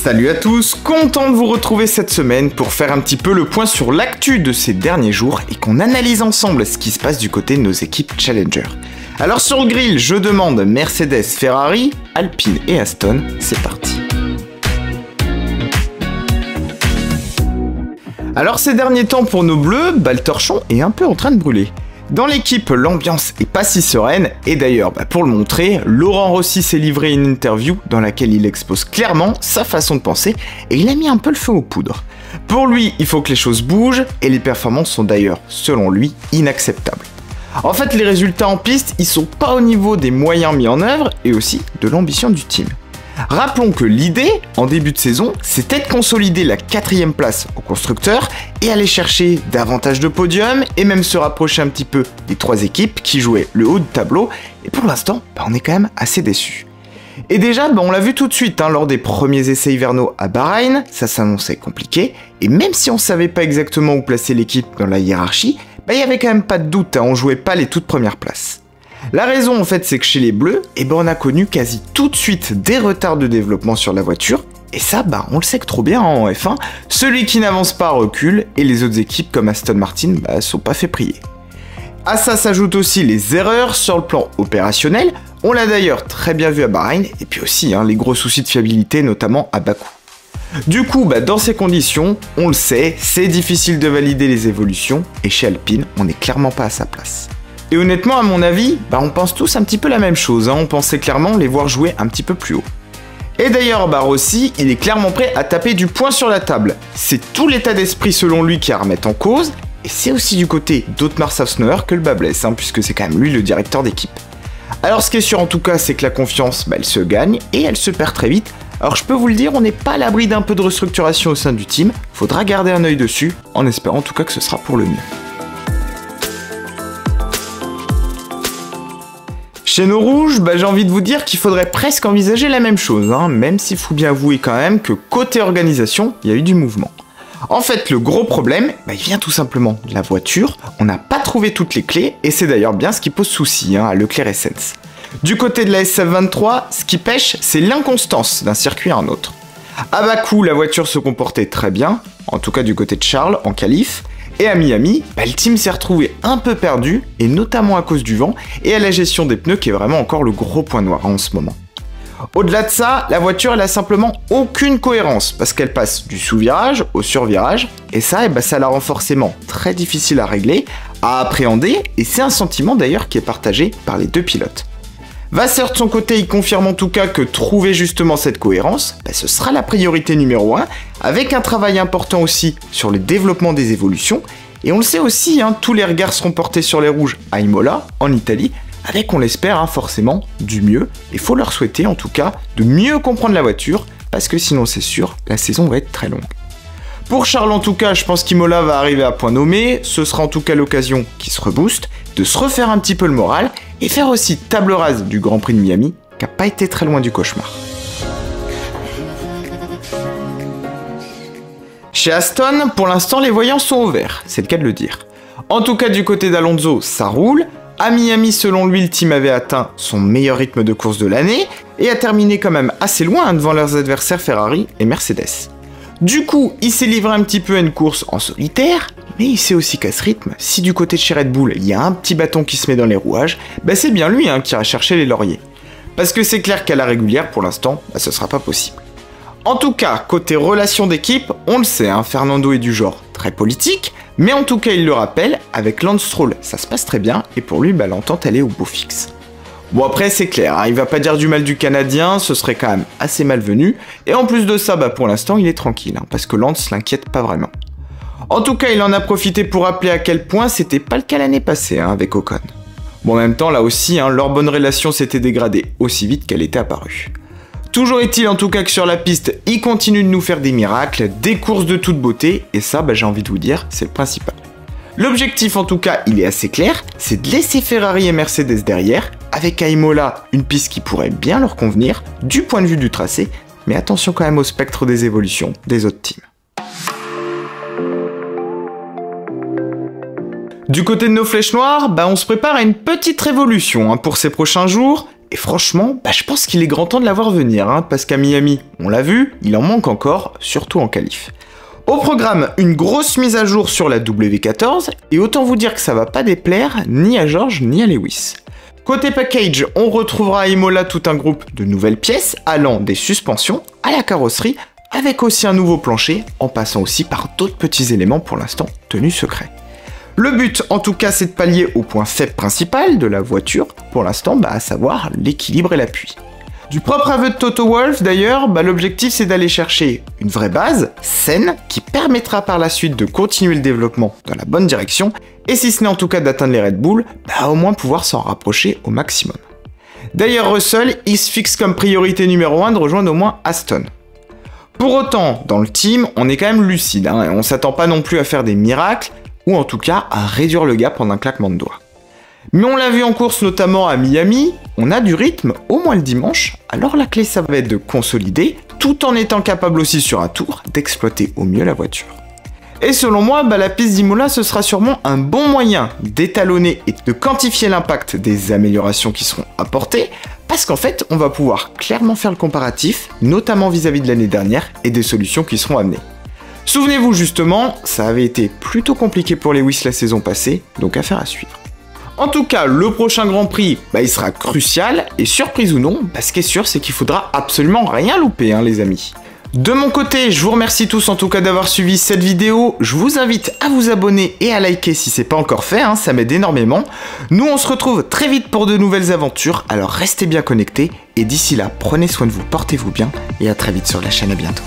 Salut à tous, content de vous retrouver cette semaine pour faire un petit peu le point sur l'actu de ces derniers jours et qu'on analyse ensemble ce qui se passe du côté de nos équipes Challenger. Alors sur le grill, je demande Mercedes, Ferrari, Alpine et Aston, c'est parti. Alors ces derniers temps pour nos bleus, le torchon est un peu en train de brûler. Dans l'équipe, l'ambiance est pas si sereine, et d'ailleurs, pour le montrer, Laurent Rossi s'est livré une interview dans laquelle il expose clairement sa façon de penser, et il a mis un peu le feu aux poudres. Pour lui, il faut que les choses bougent, et les performances sont d'ailleurs, selon lui, inacceptables. En fait, les résultats en piste, ils sont pas au niveau des moyens mis en œuvre, et aussi de l'ambition du team. Rappelons que l'idée, en début de saison, c'était de consolider la 4ème place au constructeur et aller chercher davantage de podiums et même se rapprocher un petit peu des 3 équipes qui jouaient le haut de tableau. Et pour l'instant, on est quand même assez déçus. Et déjà, on l'a vu tout de suite, lors des premiers essais hivernaux à Bahreïn, ça s'annonçait compliqué. Et même si on savait pas exactement où placer l'équipe dans la hiérarchie, il y avait quand même pas de doute, on jouait pas les toutes premières places. La raison en fait c'est que chez les bleus, on a connu quasi tout de suite des retards de développement sur la voiture, et ça on le sait que trop bien en F1, celui qui n'avance pas recule, et les autres équipes comme Aston Martin sont pas fait prier. À ça s'ajoutent aussi les erreurs sur le plan opérationnel, on l'a d'ailleurs très bien vu à Bahreïn, et puis aussi les gros soucis de fiabilité notamment à Bakou. Du coup, dans ces conditions, on le sait, c'est difficile de valider les évolutions, et chez Alpine, on n'est clairement pas à sa place. Et honnêtement, à mon avis, on pense tous un petit peu la même chose, on pensait clairement les voir jouer un petit peu plus haut. Et d'ailleurs, Rossi, il est clairement prêt à taper du poing sur la table. C'est tout l'état d'esprit selon lui qui à remettre en cause, et c'est aussi du côté d'Otmar Szafnauer que le bas blesse, puisque c'est quand même lui le directeur d'équipe. Alors ce qui est sûr en tout cas, c'est que la confiance, elle se gagne, et elle se perd très vite. Alors je peux vous le dire, on n'est pas à l'abri d'un peu de restructuration au sein du team, faudra garder un œil dessus, en espérant en tout cas que ce sera pour le mieux. Chez nos rouges, j'ai envie de vous dire qu'il faudrait presque envisager la même chose, même s'il faut bien avouer quand même que côté organisation, il y a eu du mouvement. En fait, le gros problème, il vient tout simplement de la voiture, on n'a pas trouvé toutes les clés, et c'est d'ailleurs bien ce qui pose souci à Leclerc et Sainz. Du côté de la SF23, ce qui pêche, c'est l'inconstance d'un circuit à un autre. À Bakou, la voiture se comportait très bien, en tout cas du côté de Charles, en qualif, et à Miami, le team s'est retrouvé un peu perdu, et notamment à cause du vent, et à la gestion des pneus qui est vraiment encore le gros point noir en ce moment. Au-delà de ça, la voiture elle a simplement aucune cohérence, parce qu'elle passe du sous-virage au sur-virage, et ça, ça la rend forcément très difficile à régler, à appréhender, et c'est un sentiment d'ailleurs qui est partagé par les deux pilotes. Vasseur de son côté, il confirme en tout cas que trouver justement cette cohérence, ce sera la priorité numéro 1, avec un travail important aussi sur le développement des évolutions, et on le sait aussi, tous les regards seront portés sur les rouges à Imola, en Italie, avec on l'espère forcément du mieux, et faut leur souhaiter en tout cas de mieux comprendre la voiture, parce que sinon c'est sûr, la saison va être très longue. Pour Charles en tout cas, je pense qu'Imola va arriver à point nommé, ce sera en tout cas l'occasion qui se rebooste, de se refaire un petit peu le moral, et faire aussi table rase du Grand Prix de Miami, qui n'a pas été très loin du cauchemar. Chez Aston, pour l'instant les voyants sont au vert, c'est le cas de le dire. En tout cas du côté d'Alonso, ça roule. À Miami, selon lui, le team avait atteint son meilleur rythme de course de l'année, et a terminé quand même assez loin devant leurs adversaires Ferrari et Mercedes. Du coup, il s'est livré un petit peu à une course en solitaire, mais il sait aussi qu'à ce rythme, si du côté de chez Red Bull, il y a un petit bâton qui se met dans les rouages, c'est bien lui qui ira chercher les lauriers. Parce que c'est clair qu'à la régulière, pour l'instant, ce sera pas possible. En tout cas, côté relation d'équipe, on le sait, Fernando est du genre très politique, mais en tout cas, il le rappelle, avec Lance Stroll, ça se passe très bien, et pour lui, l'entente, elle est au beau fixe. Bon après c'est clair, il va pas dire du mal du Canadien, ce serait quand même assez malvenu, et en plus de ça, pour l'instant il est tranquille, parce que Lance l'inquiète pas vraiment. En tout cas il en a profité pour rappeler à quel point c'était pas le cas l'année passée avec Ocon. Bon en même temps là aussi, leur bonne relation s'était dégradée aussi vite qu'elle était apparue. Toujours est-il en tout cas que sur la piste, il continue de nous faire des miracles, des courses de toute beauté, et ça j'ai envie de vous dire, c'est le principal. L'objectif en tout cas, il est assez clair, c'est de laisser Ferrari et Mercedes derrière, avec à Imola une piste qui pourrait bien leur convenir, du point de vue du tracé, mais attention quand même au spectre des évolutions des autres teams. Du côté de nos flèches noires, on se prépare à une petite révolution pour ces prochains jours, et franchement, je pense qu'il est grand temps de la voir venir, hein, parce qu'à Miami, on l'a vu, il en manque encore, surtout en qualif. Au programme, une grosse mise à jour sur la W14, et autant vous dire que ça va pas déplaire ni à George ni à Lewis. Côté package, on retrouvera à Imola tout un groupe de nouvelles pièces allant des suspensions à la carrosserie, avec aussi un nouveau plancher, en passant aussi par d'autres petits éléments pour l'instant tenus secrets. Le but, en tout cas, c'est de pallier au point faible principal de la voiture, pour l'instant, à savoir l'équilibre et l'appui. Du propre aveu de Toto Wolff, d'ailleurs, l'objectif c'est d'aller chercher une vraie base, saine, qui permettra par la suite de continuer le développement dans la bonne direction, et si ce n'est en tout cas d'atteindre les Red Bull, au moins pouvoir s'en rapprocher au maximum. D'ailleurs, Russell, il se fixe comme priorité numéro 1 de rejoindre au moins Aston. Pour autant, dans le team, on est quand même lucide, et on s'attend pas non plus à faire des miracles, ou en tout cas à réduire le gap en un claquement de doigts. Mais on l'a vu en course notamment à Miami, on a du rythme au moins le dimanche, alors la clé ça va être de consolider, tout en étant capable aussi sur un tour d'exploiter au mieux la voiture. Et selon moi, la piste d'Imola ce sera sûrement un bon moyen d'étalonner et de quantifier l'impact des améliorations qui seront apportées, parce qu'en fait on va pouvoir clairement faire le comparatif, notamment vis-à-vis de l'année dernière et des solutions qui seront amenées. Souvenez-vous justement, ça avait été plutôt compliqué pour Lewis la saison passée, donc affaire à suivre. En tout cas, le prochain Grand Prix, il sera crucial, et surprise ou non, ce qui est sûr, c'est qu'il faudra absolument rien louper, les amis. De mon côté, je vous remercie tous en tout cas d'avoir suivi cette vidéo, je vous invite à vous abonner et à liker si c'est pas encore fait, ça m'aide énormément. Nous on se retrouve très vite pour de nouvelles aventures, alors restez bien connectés, et d'ici là, prenez soin de vous, portez-vous bien, et à très vite sur la chaîne, à bientôt.